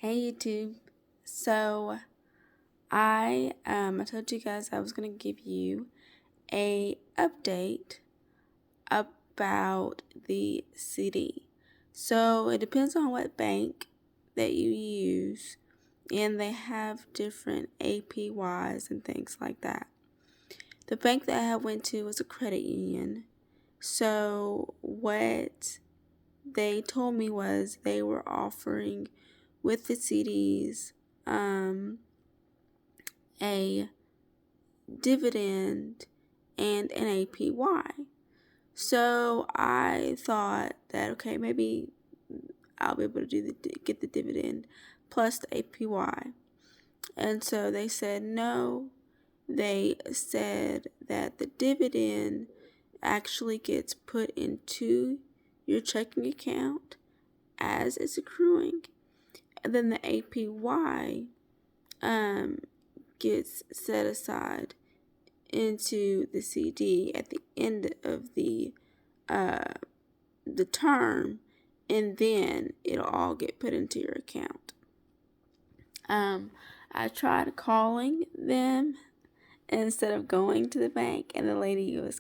Hey YouTube. So I told you guys I was gonna give you a update about the CD. So it depends on what bank that you use, and they have different APYs and things like that. The bank that I went to was a credit union. So what they told me was they were offering with the CDs a dividend and an APY. So I thought that okay, maybe I'll be able to get the dividend plus the APY. And so they said no. They said that the dividend actually gets put into your checking account as it's accruing, and then the APY gets set aside into the CD at the end of the term, and then it'll all get put into your account. I tried calling them instead of going to the bank, and the lady was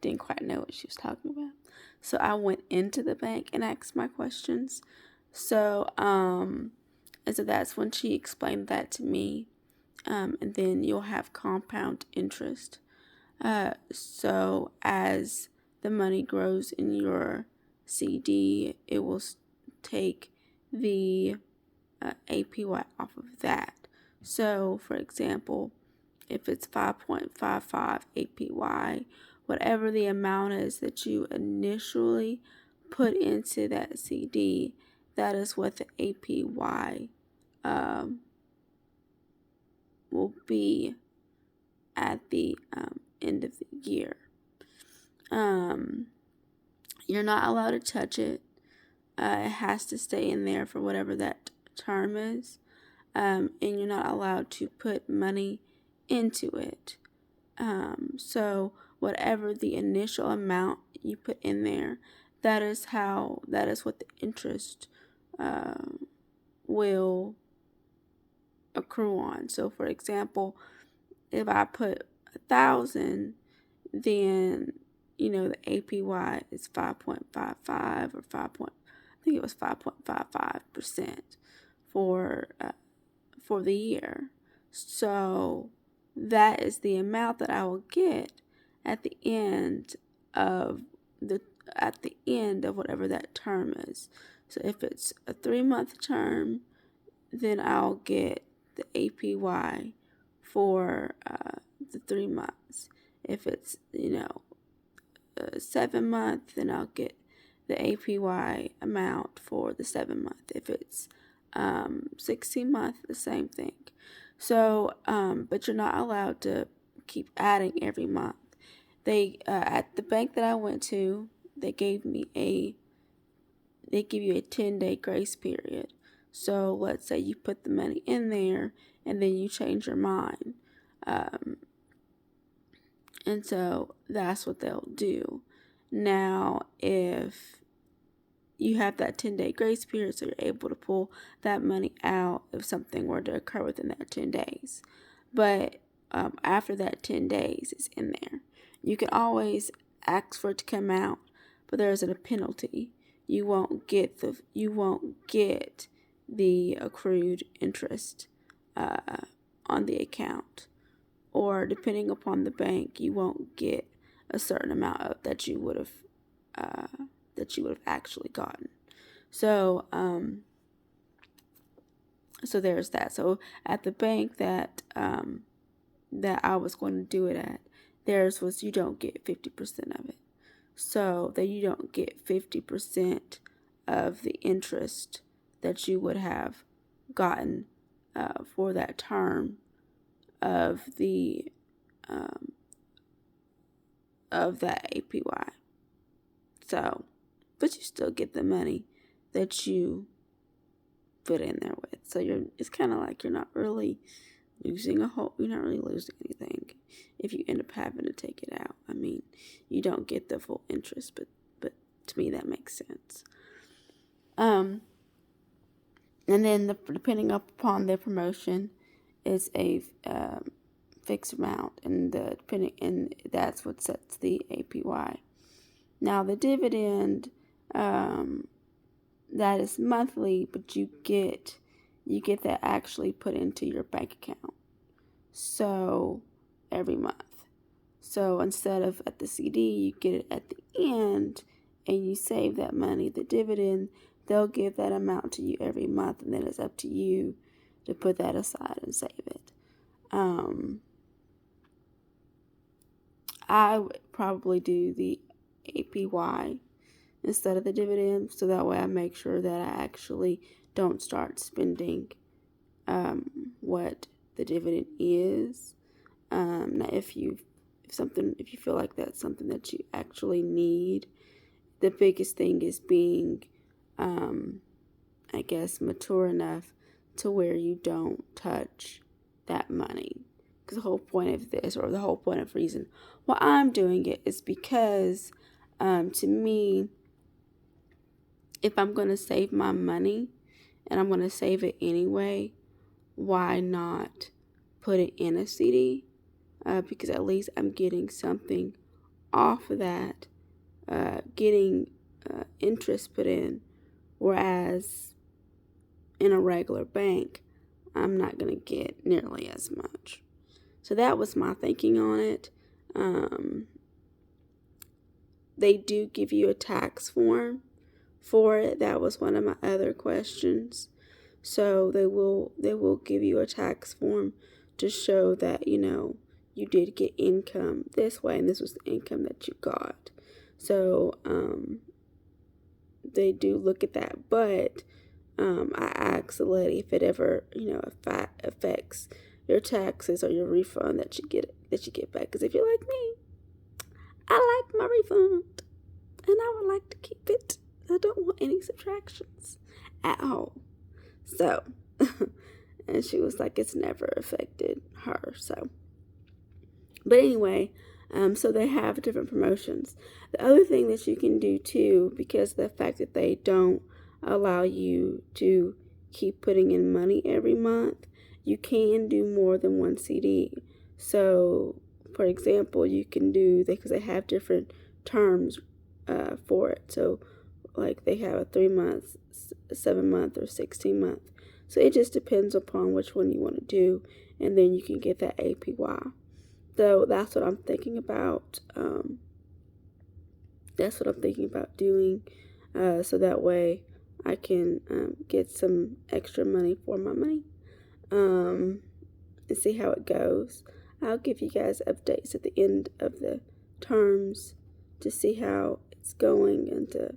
didn't quite know what she was talking about. So I went into the bank and asked my questions. So that's when she explained that to me. And then you'll have compound interest. So as the money grows in your CD, it will take the APY off of that. So, for example, if it's 5.55 APY, whatever the amount is that you initially put into that CD, that is what the APY will be at the end of the year. You're not allowed to touch it. It has to stay in there for whatever that term is. And you're not allowed to put money into it. So whatever the initial amount you put in there, that is what the interest will accrue on. So for example, if I put 1,000, then the APY is 5.55 or I think it was 5.55% for the year. So that is the amount that I will get at the end of whatever that term is. So if it's a 3-month term, then I'll get the APY for the 3 months. If it's 7 month, then I'll get the APY amount for the 7 month. If it's 16 month, the same thing. So but you're not allowed to keep adding every month. They at the bank that I went to, they give you a 10-day grace period. So let's say you put the money in there and then you change your mind. And so that's what they'll do. Now, if you have that 10-day grace period, so you're able to pull that money out if something were to occur within that 10 days. But after that 10 days, it's in there. You can always ask for it to come out, but there's a penalty. You won't get the accrued interest on the account, or depending upon the bank, you won't get a certain amount that you would have actually gotten. So so there's that. So at the bank that I was going to do it at, theirs was you don't get 50% of it. So that you don't get 50% of the interest that you would have gotten for that term of that APY. So, but you still get the money that you put in there with. So it's kind of like you're not really losing anything if you end up having to take it out. I mean, you don't get the full interest, but to me that makes sense. And then depending upon the promotion is a fixed amount, and that's what sets the APY. Now the dividend, that is monthly, but you get that actually put into your bank account. So every month. So instead of at the CD, you get it at the end, and you save that money. The dividend, they'll give that amount to you every month, and then it's up to you to put that aside and save it. I would probably do the APY instead of the dividend, so that way I make sure that I actually don't start spending what the dividend is. Now, if you feel like that's something that you actually need, the biggest thing is being, I guess, mature enough to where you don't touch that money. Because the whole point of this, or the whole point of reason why I'm doing it, is because to me, if I'm going to save my money and I'm going to save it anyway, why not put it in a CD? Because at least I'm getting something off of that, getting interest put in, whereas in a regular bank, I'm not going to get nearly as much. So that was my thinking on it. They do give you a tax form for it. That was one of my other questions. So they will give you a tax form to show that, you did get income this way, and this was the income that you got. So they do look at that, but I asked the lady if it ever, if that affects your taxes or your refund that you get back. Because if you're like me, I like my refund, and I would like to keep it. I don't want any subtractions at all. So, and she was like, it's never affected her. So, but anyway, so they have different promotions. The other thing that you can do too, because of the fact that they don't allow you to keep putting in money every month, you can do more than one CD. So, for example, you can do, because they have different terms for it. So, like they have a 3 month, 7 month, or 16 month. So it just depends upon which one you want to do, and then you can get that APY. So that's what I'm thinking about. That's what I'm thinking about doing, so that way I can get some extra money for my money, and see how it goes. I'll give you guys updates at the end of the terms to see how it's going, and to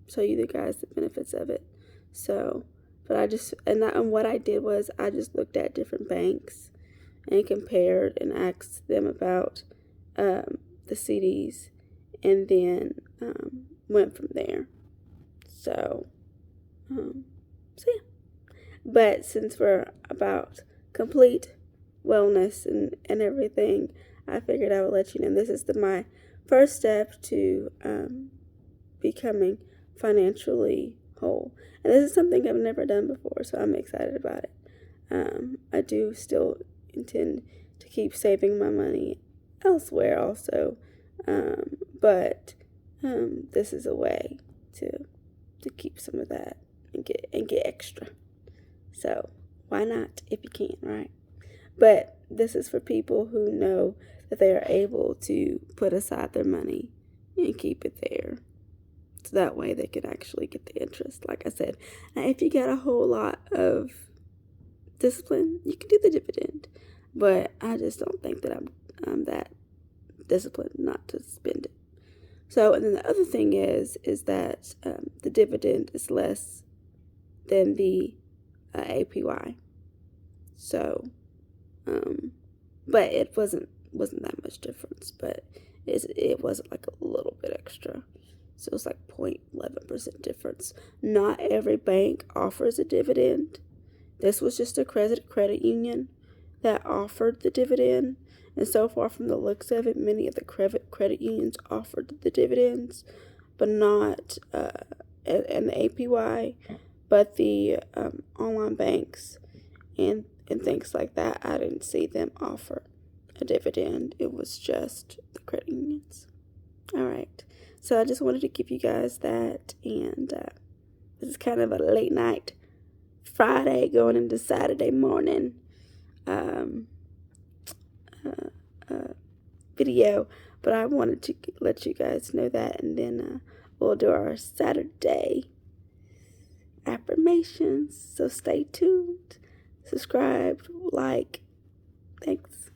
show you the guys the benefits of it. So, but what I did was I just looked at different banks and compared and asked them about the CDs, and then went from there. So yeah. But since we're about complete wellness and everything, I figured I would let you know this is my first step to becoming financially whole. And this is something I've never done before, so I'm excited about it. I do still intend to keep saving my money elsewhere also, but this is a way to keep some of that and get extra. So why not if you can, right? But this is for people who know that they are able to put aside their money and keep it there. So that way they can actually get the interest, like I said. Now, if you got a whole lot of discipline, you can do the dividend. But I just don't think that I'm that disciplined not to spend it. So, and then the other thing is that the dividend is less than the APY. So, but it wasn't that much difference. But it wasn't like a little bit extra. So it was like 0.11% difference. Not every bank offers a dividend. This was just a credit union that offered the dividend. And so far from the looks of it, many of the credit unions offered the dividends, but not and the APY, But the online banks and things like that, I didn't see them offer a dividend. It was just the credit unions. All right. So I just wanted to give you guys that. And this is kind of a late night Friday going into Saturday morning video. But I wanted to let you guys know that. And then we'll do our Saturday affirmations. So stay tuned. Subscribe. Like. Thanks.